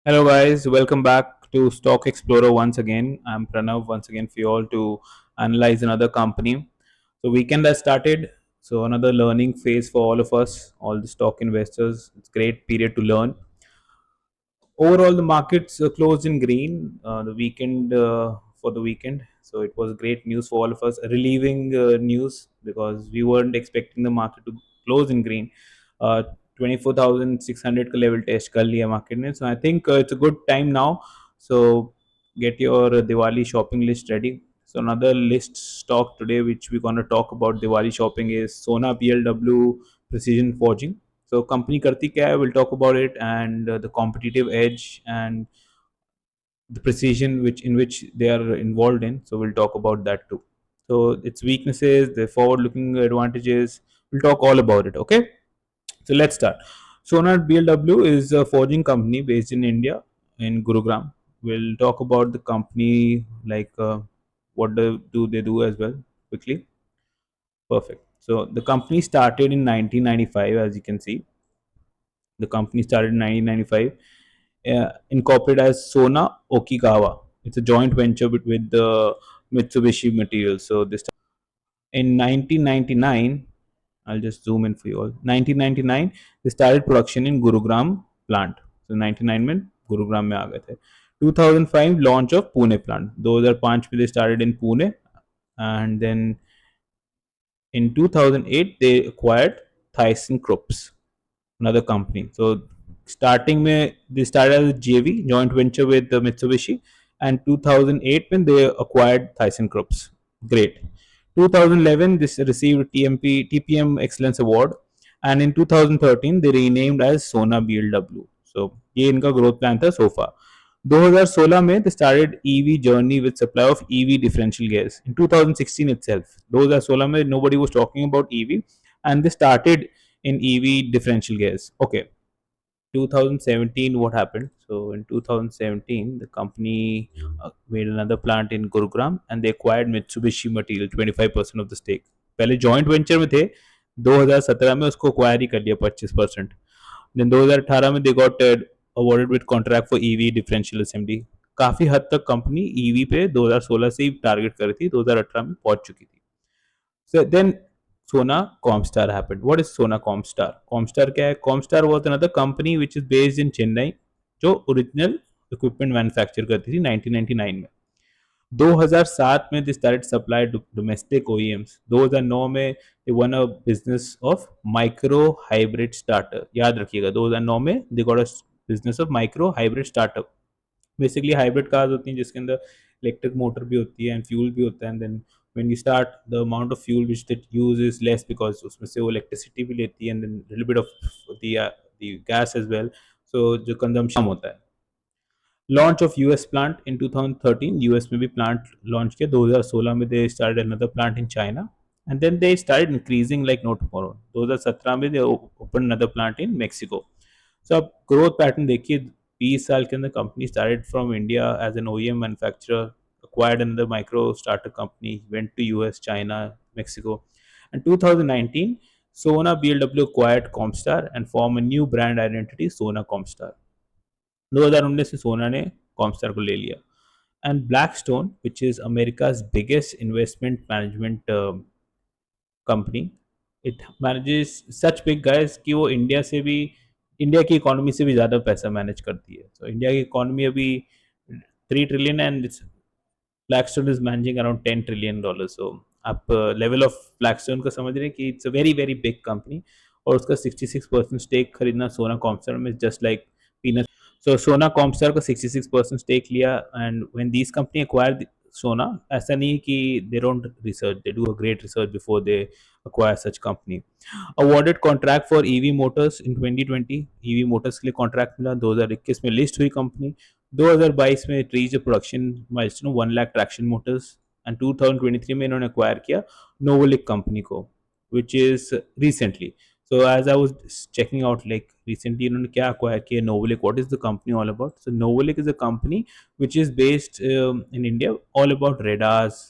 Hello, guys. Welcome back to Stock Explorer once again. I'm Pranav once again for you all to analyze another company. So, weekend has started. So, another learning phase for all of us, all the stock investors. It's great period to learn. Overall, the markets closed in green the weekend for the weekend. So, it was great news for all of us, relieving news because we weren't expecting the market to close in green. 24,600 का level test कर लिया market ने. So I think it's a good time now. So get your Diwali shopping list ready. So another list stock today which we're gonna talk about Diwali shopping is SONA BLW Precision Forging. So company करती क्या है? We'll talk about it and the competitive edge and the precision which they are involved in. So we'll talk about that too. So its weaknesses, the forward-looking advantages. We'll talk all about it. Okay. So let's start. SONA BLW is a forging company based in India in Gurugram. We'll talk about the company like what do they do as well quickly. Perfect. So the company started in 1995, as you can see. The company started in 1995, incorporated as Sona Okinawa. It's a joint venture with the Mitsubishi Materials. So this in 1999, I'll just zoom in for you all. 1999 they started production in Gurugram plant. So 99 में गुरुग्राम में आ गए थे. 2005 launch of Pune plant. 2005 में they started in Pune and then in 2008 they acquired Thyssen Krups, another company. So starting में they started as a JV joint venture with the Mitsubishi, and 2008 when they acquired Thyssen Krups. Great. 2011 this received TPM Excellence Award, and in 2013 they renamed as Sona BLW. So ये इनका growth plan था so far. 2016 में they started EV journey with supply of EV differential gears. In 2016 itself, 2016 में nobody was talking about EV, and they started in EV differential gears. Okay, 2017 what happened? So in 2017 the company made another plant in Gurugram and they acquired Mitsubishi Material 25% of the stake. पहले joint venture में थे, 2017 में उसको acquire ही कर लिया 25%. Then 2018 में they got awarded with contract for EV differential assembly. काफी हद तक कंपनी ईवी पे 2016 से ही टारगेट कर रही थी, 2018 में पहुंच चुकी थी. So then Sona Comstar happened. What is Sona Comstar? Comstar क्या है? Comstar was another company which is based in Chennai जो ओरिजिनल इक्विपमेंट मैन्युफैक्चर करती थी 1999 में. 2007 में they started supply domestic OEMs. 2009 में they won a business of micro hybrid starter. याद रखिएगा 2009 में they got a business of micro hybrid startup. Basically hybrid cars होती हैं जिसके अंदर इलेक्ट्रिक मोटर भी होती है एंड फ्यूल भी होता है, and then when you start the amount of fuel which it use is less because उसमें से वो electricity भी लेती है and then little bit of the gas as well, so जो consumption होता है. Launch of US plant in 2013. US में भी plant launch किया. 2016 में they started another plant in China and then they started increasing like no tomorrow. 2017 में they opened another plant in Mexico. So अब growth pattern देखिए, 20 साल के अंदर company started from India as an OEM manufacturer, acquired another micro startup company, went to US, China, Mexico, and 2019 Sona BLW acquired Comstar and formed a new brand identity, Sona Comstar. 2019 से सोना ने कॉमस्टार को ले लिया. And Blackstone which is America's biggest investment management company, it manages such big guys कि वो India की economy से भी ज़्यादा पैसा मैनेज करती है. सो इंडिया की इकोनॉमी अभी 3 trillion and Blackstone is managing around $10 trillion. So आप लेवल ऑफ ब्लैकस्टोन का समझ रहे हैं कि it's a very very big company, और उसका 66% स्टेक खरीदना सोना कॉमस्टार में जस्ट लाइक पीनट. सो सोना कॉमस्टार का 66% स्टेक लिया, and when these company acquire सोना, ऐसा नहीं कि they don't research, they do a great research before they acquire such company. Awarded contract for EV motors in 2020. EV motors के लिए कॉन्ट्रैक्ट मिला. 2021 में लिस्ट हुई कंपनी. 2022 में reach production milestone 1 lakh traction Motors, and 2023 में इन्होंने एक्वायर किया नोवोलिक company को, which is recently. So as I was checking out, like recently इन्होंने क्या acquire किया Novolic, what is the company all about? So Novolic is a company which is based in India, all about radars.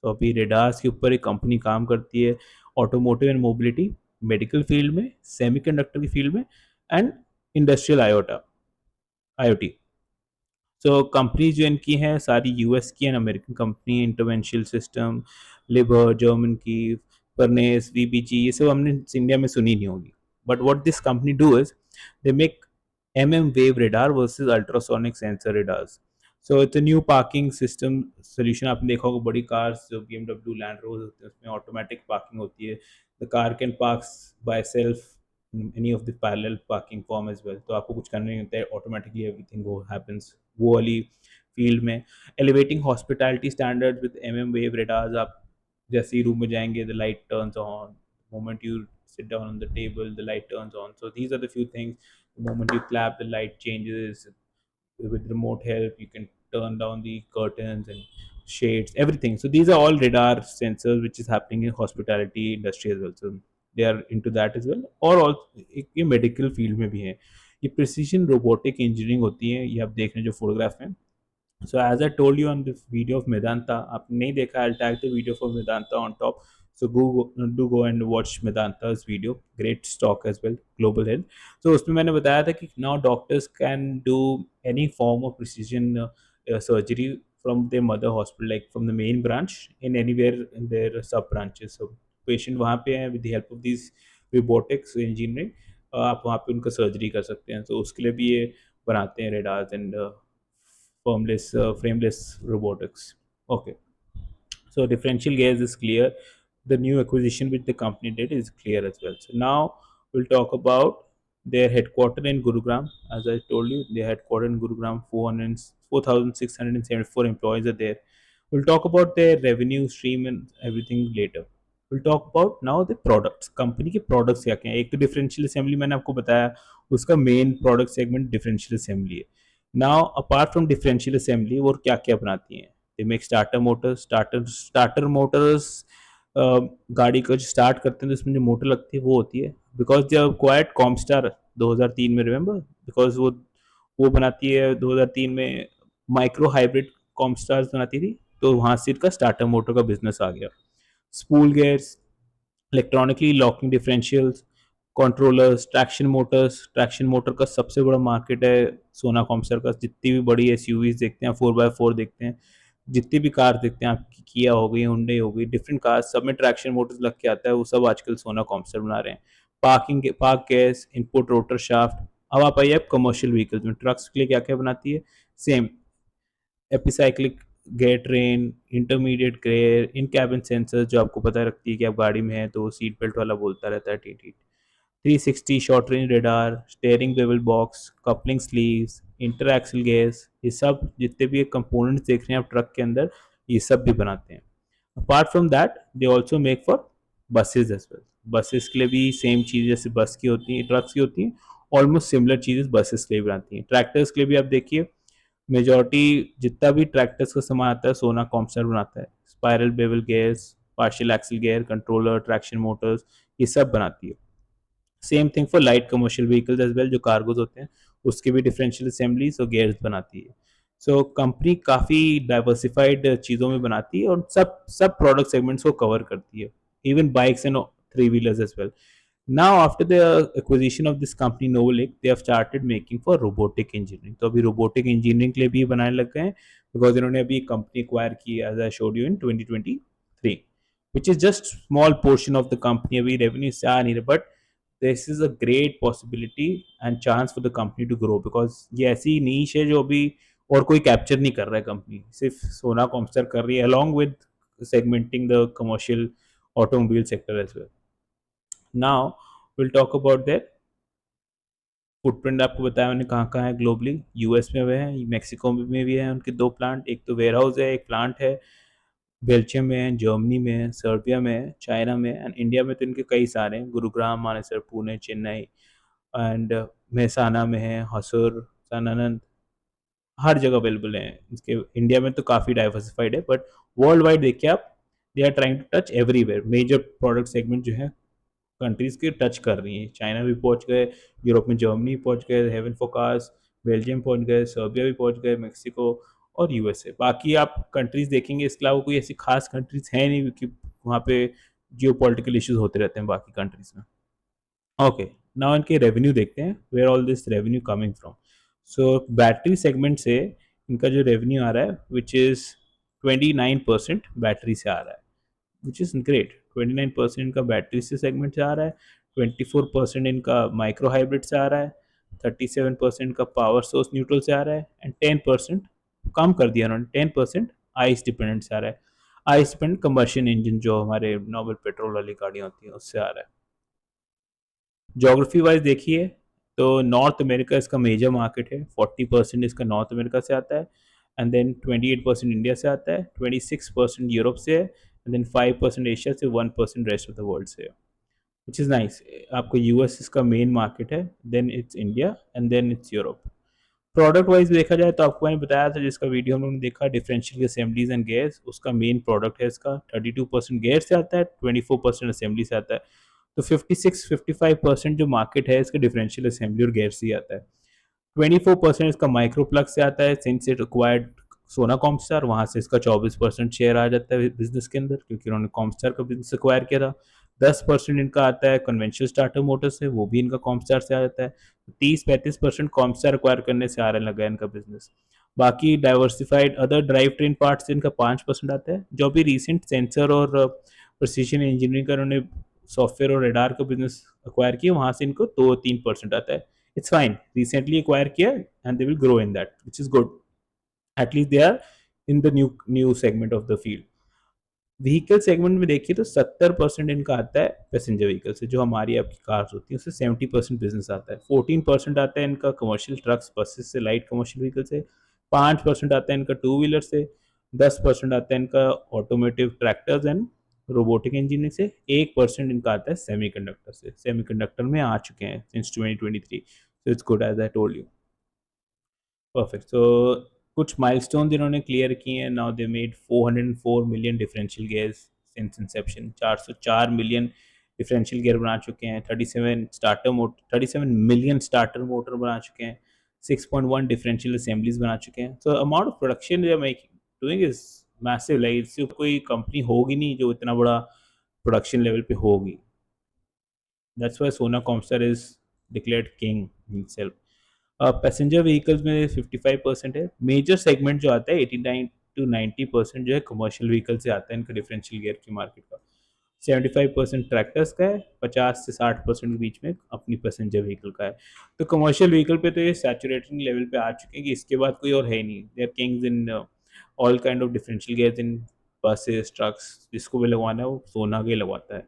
तो अभी radars के ऊपर एक company काम करती है automotive and mobility, medical field में, सेमीकंडक्टर की फील्ड में, and industrial IoT. So companies जो इनकी हैं सारी यूएस की and American company, interventional system, लिबर जर्मन की, फर्नेस, वीबीजी, ये सब हमने इंडिया में सुनी नहीं होगी. But what this company do is they make wave radar versus ultrasonic sensor radars. So it's a new parking system solution. आपने देखा होगा बड़ी कार्स जो BMW लैंड रोवर होते हैं उसमें ऑटोमेटिक पार्किंग होती है. The car can park by self any of the parallel parking form as well. तो आपको कुछ करना नहीं होता है, ऑटोमेटिकली एवरीथिंग वो हैपेंस वो वाली फील्ड में. Elevating hospitality standards with wave radars. आप जैसे ही रूम में जाएंगे the light turns on, moment you sit down on the table the light turns on. So these are the few things. The moment you clap the light changes. With remote help you can turn down the curtains and shades, everything. So these are all radar sensors which is happening in hospitality industry as well. So they are into that as well. और ये medical field में भी है. ये precision robotic engineering होती है. ये आप देख रहे हैं जो फोटोग्राफ में. So as I told you on the video of Medanta, आपने नहीं देखा, I'll tag the video for Medanta on top. So do go and watch Medanta's video. Great stock as well, Global Health. So उसमें मैंने बताया था कि now doctors can do any form of precision surgery from their mother hospital, like from the main branch in anywhere in their sub branches. So patient वहाँ पे हैं, with the help of these robotics engineering आप वहाँ पे उनका surgery कर सकते हैं. तो उसके लिए भी ये बनाते हैं radars and frameless robotics. Okay, so differential gas is clear. The new acquisition which the company did is clear as well. So now we'll talk about their headquarter in Gurugram. As I told you, their headquarter in Gurugram, 4,674 employees are there. We'll talk about their revenue stream and everything later. We'll talk about now the products. Company के products क्या क्या हैं. एक तो differential assembly मैंने आपको बताया, उसका main product segment differential assembly है. Now apart from differential assembly वो क्या क्या बनाती हैं. They make starter motors. Starter motors गाड़ी को जो स्टार्ट करते हैं तो इसमें जो मोटर लगती है वो होती है. बिकॉज दे क्वाइट कॉमस्टार 2003 में, रिमेंबर, बिकॉज वो बनाती है 2003 में माइक्रो हाइब्रिड कॉमस्टार्स बनाती थी. तो वहाँ से इसका स्टार्टर मोटर का बिजनेस आ गया. Spool gears, electronically locking differentials, controllers, traction motor का सबसे बड़ा मार्केट है सोना कॉमस्टर का. जितनी भी बड़ी एसयूवीज देखते हैं, 4x4 देखते हैं, जितनी भी कार देखते हैं आप, किया हो गई, हुंडई हो गई, डिफरेंट कार, सब में ट्रैक्शन मोटर्स लग के आता है. वो सब आजकल सोना कॉमस्टर बना रहे हैं. Park gas, input rotor shaft. अब आप आइए आप कमर्शियल व्हीकल्स में, ट्रक्स के लिए क्या क्या बनाती है. Same epicyclic gear train, intermediate gear, in cabin sensor जो आपको पता रखती है कि आप गाड़ी में है तो सीट बेल्ट वाला बोलता रहता है टी टी. 360 short range radar, steering bevel box, coupling sleeves, inter axle gears, ये सब जितने भी कंपोनेंट्स देख रहे हैं आप ट्रक के अंदर, ये सब भी बनाते हैं. Apart from that they also make for buses as well. Buses के लिए भी सेम चीज़ जैसे बस की होती है, ट्रक्स की होती हैं, ऑलमोस्ट सिमिलर चीज़ें बसेस के लिए बनाती हैं. ट्रैक्टर्स के लिए भी आप देखिए, मेजॉरिटी जितना भी ट्रैक्टर्स का सामान आता है सोना कॉम्सर बनाता है. Spiral bevel gears, partial axle gear, controller, traction motors, ये सब बनाती है. Same thing for light commercial vehicles as well, जो कार्गोज होते हैं उसके भी डिफरेंशियल असेंबलीज और गेयर्स बनाती है. सो कंपनी काफ़ी डाइवर्सिफाइड चीज़ों में बनाती है और सब सब प्रोडक्ट सेगमेंट्स को कवर करती है, even bikes and three wheelers as well. Now after the acquisition of this company Novolic, they have started making for robotic engineering. तो अभी robotic engineering के लिए भी बनाने लग गए हैं, because इन्होंने अभी कंपनी acquire की, as I showed you in 2023, which is just small portion of the company. अभी revenue से आ नहीं रहा, but this is a great possibility and chance for the company to grow, because ये ऐसी niche है जो अभी और कोई कैप्चर नहीं कर रहा है. कंपनी सिर्फ सोना कॉम्स्टर कर रही है along with segmenting the commercial automobile sector as well. Now we'll talk about their footprint. आपको बताया मैंने कहाँ कहाँ है ग्लोबली. यूएस में वे हैं, मैक्सिको में भी है उनके 2 प्लांट. एक तो वेयर हाउस है, एक प्लांट है बेल्जियम में है, जर्मनी में है, सर्बिया में है, चाइना में, एंड इंडिया में तो इनके कई सारे हैं. गुरुग्राम, मानेसर, पुणे, चेन्नई, एंड मेहसाना में है, हसूर, सनानंद, हर जगह अवेलेबल हैं इसके. इंडिया में तो काफ़ी डाइवर्सिफाइड है, बट वर्ल्ड वाइड देखिए आप, they are trying to touch everywhere. Major product segment जो है कंट्रीज के टच कर रही हैं. चाइना भी पहुंच गए, यूरोप में जर्मनी पहुंच गए, हेवन फॉर कार्स, बेल्जियम पहुंच गए, सर्बिया भी पहुंच गए, मेक्सिको और यूएसए. बाकी आप कंट्रीज देखेंगे इसके अलावा कोई ऐसी खास कंट्रीज है नहीं, क्योंकि वहाँ पे जियो पॉलिटिकल इशूज होते रहते हैं बाकी कंट्रीज में. ओके, नाउ इनके रेवेन्यू देखते हैं, where all this revenue coming from. So battery segment से इनका जो रेवेन्यू आ रहा है विच इज़ 29% बैटरी से आ रहा है, विच इज़ ग्रेट। 29% इनका बैटरी से सेगमेंट से आ रहा है, 24% इनका माइक्रो हाइब्रिड से आ रहा है, 37% का पावर सोर्स न्यूट्रल से आ रहा है, एंड 10% कम कर दिया उन्होंने, 10% आइस डिपेंडेंट से आ रहा है। आइस डिपेंडेंट कंबशन इंजन जो हमारे नॉर्मल पेट्रोल वाली गाड़ियाँ होती हैं उससे आ रहा है। जोग्राफी वाइज देखिए तो नॉर्थ अमेरिका इसका मेजर मार्केट है, 40% इसका नॉर्थ अमेरिका से आता है, एंड देन 28% इंडिया से आता है, 26% यूरोप से है, एंड देन 5% एशिया से, 1% रेस्ट ऑफ द वर्ल्ड से है, विच इज़ नाइस। आपको यूएस इसका मेन मार्केट है, then it's India, and then it's Europe. Product wise देखा जाए तो आपको मैंने बताया था, जिसका वीडियो हम लोगों ने देखा, डिफरेंशियल असेंबलीज एंड गेयर्स, उसका मेन प्रोडक्ट है इसका। 32% गेयर से आता है, 24% असेंबली से आता है। तो 56-55% जो मार्केट है इसका डिफरेंशियल असेंबली और गेयर से ही आता है। 24% इसका माइक्रो प्लग से आता है, सिंस इट रिक्वायर्ड सोना कॉमस्टार, वहाँ से इसका 24% शेयर आ जाता है बिजनेस के अंदर, क्योंकि उन्होंने कॉमस्टार का बिजनेस एक्वायर किया था। 10% इनका आता है कन्वेंशनल स्टार्टर मोटर से, वो भी इनका कॉमस्टार से आ जाता है। 30-35% कॉमस्टार एक्वायर करने से आ रहा लगा इनका बिजनेस। बाकी diversified other drive train parts इनका 5% आता है। जो भी रिसेंट सेंसर और प्रिसीजन इंजीनियरिंग का उन्होंने सॉफ्टवेयर और रेडार का बिजनेस एक्वायर किया, वहाँ से इनको 2-3% आता है। It's fine. Recently acquired Kia, and they will grow in that, which is good. At least they are in the new segment of the field. Vehicle segment में देखिए तो 70% इनका आता है पैसेंजर व्हीकल से, जो हमारी आपकी कार्स होती हैं उससे 70% बिजनेस आता है। 14% आता है इनका कमर्शियल ट्रक्स बसेस से, लाइट कमर्शियल व्हीकल से। 5% आता है इनका टू व्हीलर से। 10% आता है इनका automotive tractors and robotic engineering से। 1% इनका आता है सेमीकंडक्टर से। सेमीकंडक्टर में आ चुके हैं since 2023, so it's good as I told you. Perfect. So कुछ माइलस्टोन इन्होंने क्लियर किए हैं। Now they made 404 million differential gears since inception. 404 million differential gear बना चुके हैं। 37 मिलियन स्टार्टर मोटर बना चुके हैं। 6.1 डिफरेंशियल असेंबलीज बना चुके हैं। So amount of production they are making doing is massive. Like इससे कोई कंपनी होगी नहीं जो इतना बड़ा प्रोडक्शन लेवल पे होगी। That's why Sona Comstar is declared king himself. Passenger vehicles में 55% है। मेजर सेगमेंट जो आता है 89-90% जो है कमर्शियल व्हीकल से आता है इनका डिफरेंशियल गियर की मार्केट का। 75% ट्रैक्टर्स का है, 50 से 60% के बीच में अपनी पैसेंजर व्हीकल का है। तो कमर्शियल व्हीकल पे तो ये सैचुरेटिंग लेवल पे आ चुके हैं कि इसके बाद कोई और है ही नहीं। They are kings in all kind of differential gears in buses, trucks. जिसको भी लगवाना है वो सोना के लगवाता है।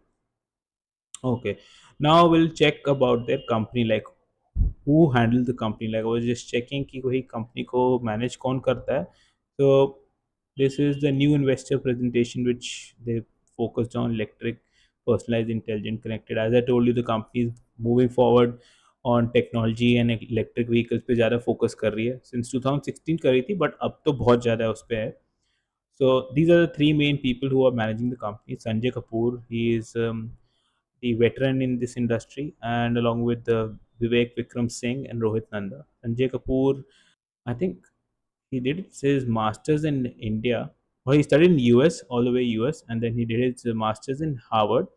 Okay. Now we'll check about their company, like who handles the company. Like I was just checking कि वही company को manage कौन करता है. So this is the new investor presentation which they focused on electric, personalized, intelligent, connected. As I told you, the company is moving forward on technology and electric vehicles पे ज़्यादा focus कर रही है. Since 2016 कर रही थी, but अब तो बहुत ज़्यादा उस पे है. So these are the three main people who are managing the company. Sanjay Kapoor, he is the veteran in this industry, and along with Vivek Vikram Singh and Rohit Nanda. Sanjay Kapoor, I think he did his masters in India, or he studied in US, all the way US, and then he did his masters in Harvard.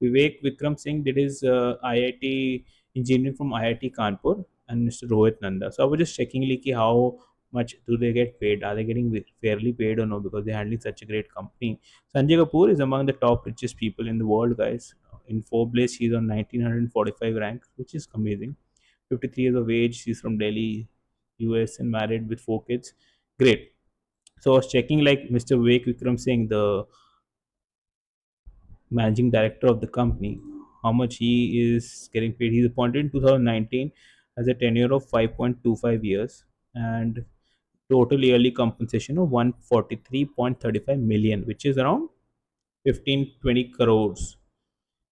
Vivek Vikram Singh did his IIT engineering from IIT Kanpur, and Mr. Rohit Nanda. So I was just checking like how much do they get paid? Are they getting fairly paid or no? Because they're handling such a great company. Sanjay Kapoor is among the top richest people in the world, guys. In Forbes, he's on 1945 rank, which is amazing. 53 years of age. He's from Delhi, US, and married with 4 kids. Great. So I was checking like Mr. Vivek Vikram Singh, the managing director of the company, how much he is getting paid. He's appointed in 2019, has a tenure of 5.25 years, and total yearly compensation of 143.35 million, which is around 15-20 crores.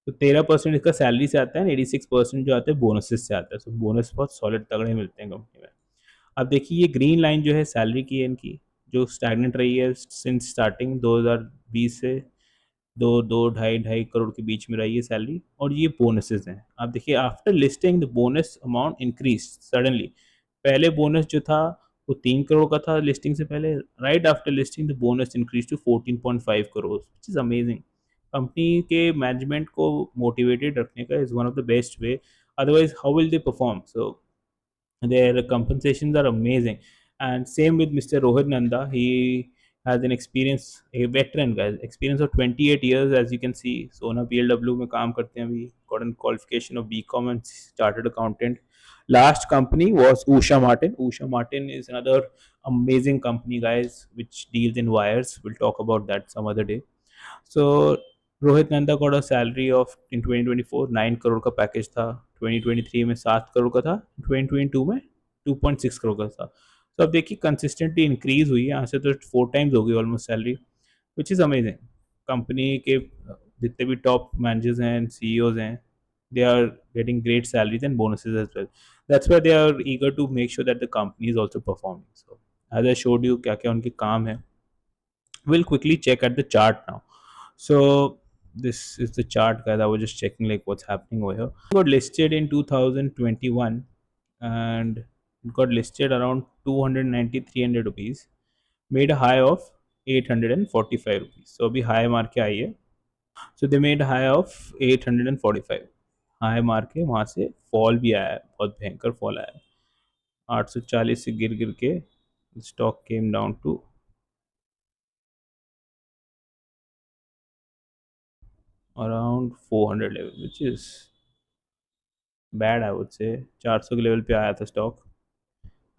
तो 13% इसका salary से आता है, 86% जो आता है bonuses से आता है। तो बोनस बहुत सॉलिड तगड़े मिलते हैं कंपनी में। अब देखिए ये ग्रीन लाइन जो है सैलरी की है इनकी, जो स्टैगनेंट रही है सिंस स्टार्टिंग 2020 से, दो दो ढाई ढाई करोड़ के बीच में रही है सैलरी। और ये बोनसेस हैं। आप देखिए after listing the bonus amount increase suddenly. पहले बोनस जो था वो 3 करोड़ का था लिस्टिंग से पहले। Right after listing the bonus increase to 14.5 crore, which is amazing. Company के मैनेजमेंट को मोटिवेटेड रखने का is one of the best way, otherwise how will they perform. So their compensations are amazing. And same with Mr. Rohit Nanda. He has an experience, a veteran guy, experience of 28 years, as you can see. सोना BLW में काम करते हैं अभी. Got a qualification of BCom and chartered accountant. Last company was Usha Martin. Usha Martin is another amazing company, guys, which deals in wires. We'll talk about that some other day. So Rohit Nanda got a salary of in 2024 9 crore का package था. 2023 में 7 करोड़ का था. 2022 में 2.6 करोड़ का था. तो अब देखिए कंसिस्टेंटली इंक्रीज हुई है. यहाँ से तो 4 टाइम्स हो गई almost salary, which is amazing. Company के जितने भी टॉप मैनेजर्स हैं, सीईओज हैं, they are getting great salaries and bonuses as well. That's why they are eager to make sure that the company is also performing. So as I showed you क्या क्या उनके काम है, we'll quickly check at the chart now. So this is the chart, guys. I was just checking like what's happening over here. It got listed in 2021 and it got listed around 290 300 rupees. Made a high of 845 rupees. So अभी high मार के आई है. So they made a high of 845. High मार के वहाँ से fall भी आया है, बहुत भयंकर फॉल आया है. 840 से गिर गिर के stock came down to around 400 level, which is bad, I would say. 400 के लेवल पे आया था stock,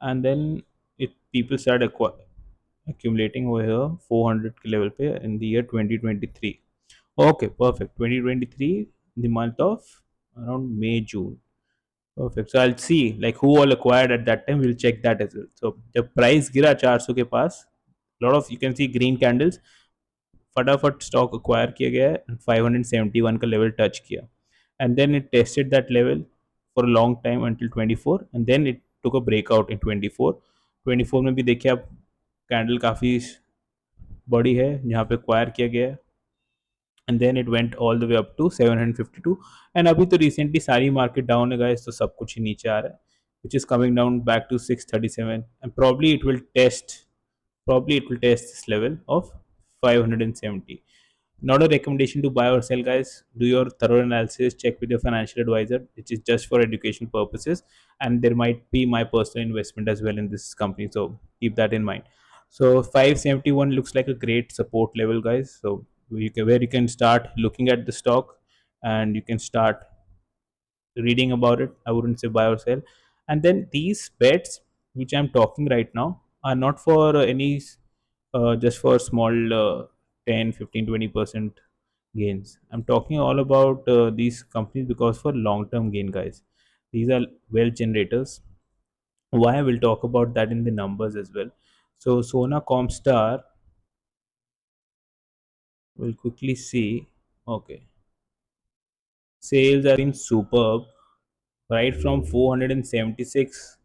and then it people started accumulating over here 400 के लेवल पे in the year 2023. Okay, perfect. 2023 in the month of around May June. Perfect. So I'll see like who all acquired at that time. We'll check that as well. So जब price गिरा 400 के पास, lot of you can see green candles, फटाफट stock acquire किया गया है. 571 का level touch किया, and then it tested that level for a long time until 24, and then it took a breakout in 24. 24 में भी देखिए आप कैंडल काफ़ी बड़ी है जहाँ पे एक्वायर किया गया है, and then it went all the way up to 752. and अभी तो recently सारी मार्केट डाउन है guys, तो सब कुछ ही नीचे आ रहा है, which is coming down back to 637, and probably it will test this level of 570. Not a recommendation to buy or sell, guys. Do your thorough analysis, check with your financial advisor, which is just for education purposes, and there might be my personal investment as well in this company, so keep that in mind. So 571 looks like a great support level, guys. So where you can start looking at the stock and you can start reading about it. I wouldn't say buy or sell. And then these bets which I'm talking right now are not for any just for small 10 15 20% gains. I'm talking all about these companies because for long term gain, guys. These are wealth generators. Why? We'll talk about that in the numbers as well. So Sona Comstar, we'll quickly see. Okay, sales have been superb, right from 476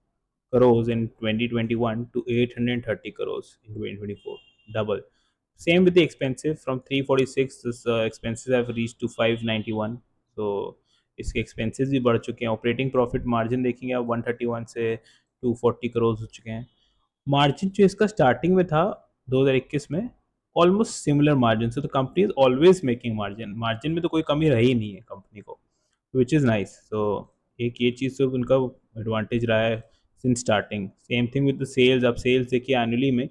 crores in 2021 to 830 crores in 2024, double. Same with the expensive, from 346 this expenses have reached to 591. So इसके expenses भी बढ़ चुके हैं. Operating profit margin देखेंगे आप 131 से 240 करोड़ हो चुके हैं. मार्जिन जो इसका स्टार्टिंग में था 2021 में, ऑलमोस्ट सिमिलर मार्जिन. से तो company is always making margin. Margin में तो कोई कमी रही नहीं है कंपनी को, विच इज़ नाइस. तो एक ये चीज़ तो उनका एडवांटेज रहा है since starting. Same thing with the sales. आप सेल्स देखिए एनुअली में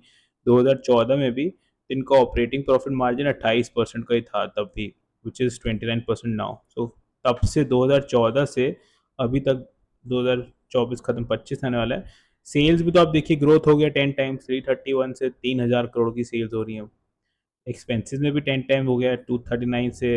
2014 में भी इनका ऑपरेटिंग प्रॉफिट मार्जिन 28% का ही था तब भी, विच इज़ 29% नाउ. सो तब से 2014 से अभी तक 2024 खत्म 25 आने वाला है, सेल्स भी तो आप देखिए ग्रोथ हो गया 10 टाइम्स. 331 से 3000 करोड़ की सेल्स हो रही है. एक्सपेंसेस में भी 10 टाइम हो गया. 239 से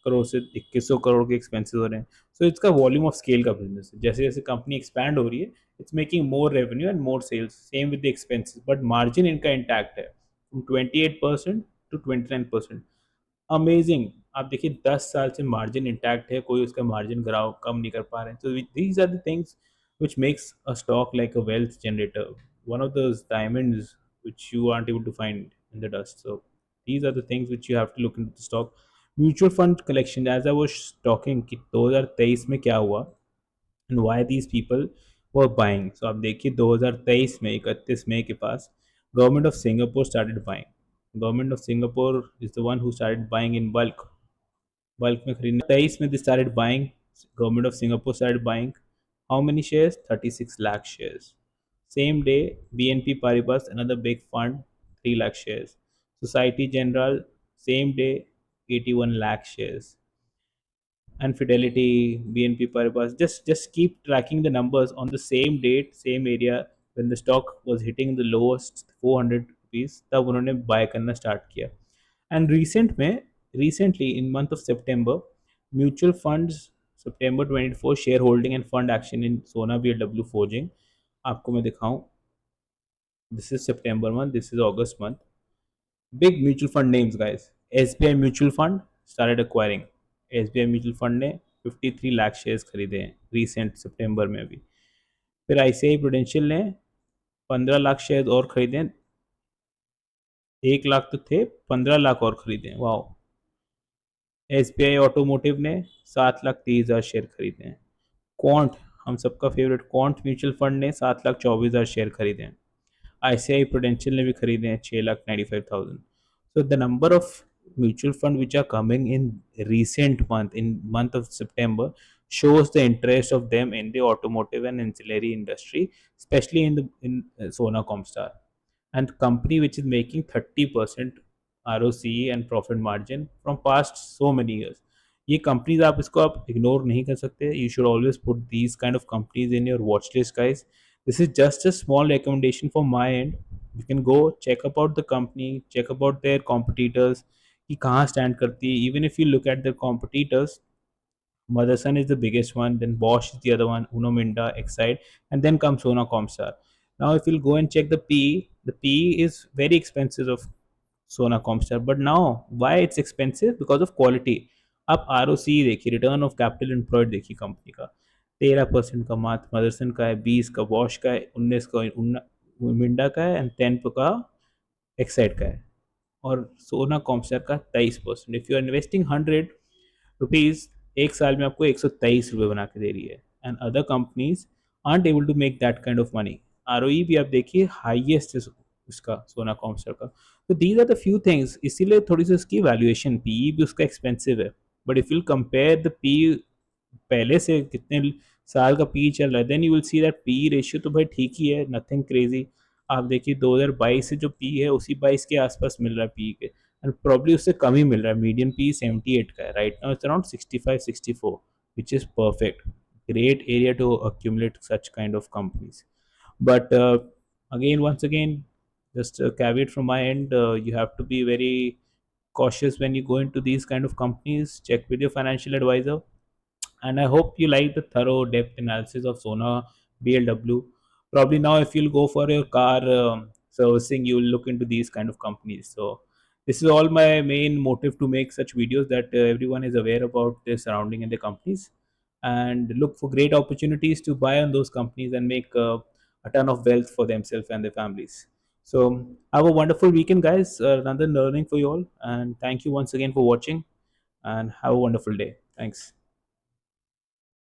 करोड़ से 2100 करोड़ के एक्सपेंसेस हो रहे हैं. सो इसका वॉल्यूम ऑफ स्केल का बिजनेस है. जैसे जैसे कंपनी एक्सपैंड हो रही है, it's making more revenue and more sales. Same with the expenses, but margin इनका इंटैक्ट है फ्रॉम 28% टू 29%. अमेजिंग. आप देखिए 10 साल से मार्जिन इंटैक्ट है, कोई उसका मार्जिन गिराव कम नहीं कर पा रहे हैं. तो these are the things which makes a stock like a wealth generator, one of those diamonds which you aren't able to find in the dust. So these are the things which you have to look into the stock. Mutual fund collection, as I was talking कि 2023 में क्या हुआ and why these people were buying. So आप देखिए 2023 में 31 मई के पास government of Singapore started buying. Government of Singapore is the one who started buying in bulk. Bulk में खरीदना. 23 में they started buying. Government of Singapore started buying how many shares? 36 lakh shares. Same day, BNP Paribas, another big fund, 3 lakh shares. Society General, same day, 81 lakh shares. And Fidelity, BNP Paribas. Just keep tracking the numbers on the same date, same area when the stock was hitting the lowest 400 rupees. तब उन्होंने buy करना start किया. And recently in month of September, mutual funds September 24 shareholding and fund action in Sona BLW forging. आपको मैं दिखाऊं. This is September month. This is August month. Big mutual fund names, guys. SBI Mutual Fund started acquiring. SBI Mutual Fund ने 53 lakh shares खरीदे हैं recent सितंबर में भी. फिर ICICI prudential ने 15 लाख शेयर्स और खरीदे हैं. 1 लाख तो थे, 15 लाख और खरीदे हैं. वाह. SBI ऑटोमोटिव ने 7,30,000 शेयर खरीदे हैं. क्वांट, हम सबका फेवरेट क्वांट म्यूचुअल फंड ने 7,24,000 शेयर खरीदे हैं. ICICI प्रूडेंशियल ने भी खरीदे हैं 6,95,000. So the number of mutual fund which are coming in recent month, in month of September, shows the interest of them in the automotive and ancillary industry, especially in Sona Comstar, and company which is making 30% ROCE and profit margin from past so many years. ये companies आप इसको आप ignore नहीं कर सकते. You should always put these kind of companies in your watch list, guys. This is just a small recommendation from my end. You can go check about the company, check about their competitors, कि कहाँ stand करती है. Even if you look at their competitors, Motherson is the biggest one, then Bosch is the other one, Uno Minda, Excite, and then comes Sona Comstar. Now, if you'll go and check the PE, the PE is very expensive of Sona Comstar. But now, why it's expensive? Because of quality. आप ROC देखिए, return of capital employed देखिए company का. 13% का मात्र मदरसन का है, 20 का Bosch का है, 19 का मिंडा का है, एंड 10 का एक्साइड का है. और सोना कॉम्सर का 23%. If you are investing 100 rupees, एक साल में आपको 123 रुपये बना के दे रही है. And other companies aren't able to make that kind of money. ROE भी आप देखिए हाईएस्ट है उसका, सोना कॉम्सर का. तो these are the few things. इसीलिए थोड़ी सी उसकी वैल्यूएशन, पीई भी उसका एक्सपेंसिव है. But if you compare the P पहले से कितने साल का पी चल रहा है, then you will see that P ratio तो भाई ठीक ही है, नथिंग क्रेजी. आप देखिए 2022 से जो पी है उसी 22 के आसपास मिल रहा है पी के, एंड प्रॉब्ली उससे कम ही मिल रहा है. मीडियम पी 78 का है right now. It's around 65-64, which is perfect. Great area to accumulate such kind of companies. But again, once again, just a caveat from my end, you have to be very cautious when you go into these kind of companies. Check with your financial advisor. And I hope you like the thorough depth analysis of Sona BLW. Probably now, if you'll go for your car servicing, you'll look into these kind of companies. So this is all my main motive to make such videos, that everyone is aware about their surrounding and their companies, and look for great opportunities to buy on those companies and make a ton of wealth for themselves and their families. So have a wonderful weekend, guys. Another learning for you all, and thank you once again for watching, and have a wonderful day. Thanks.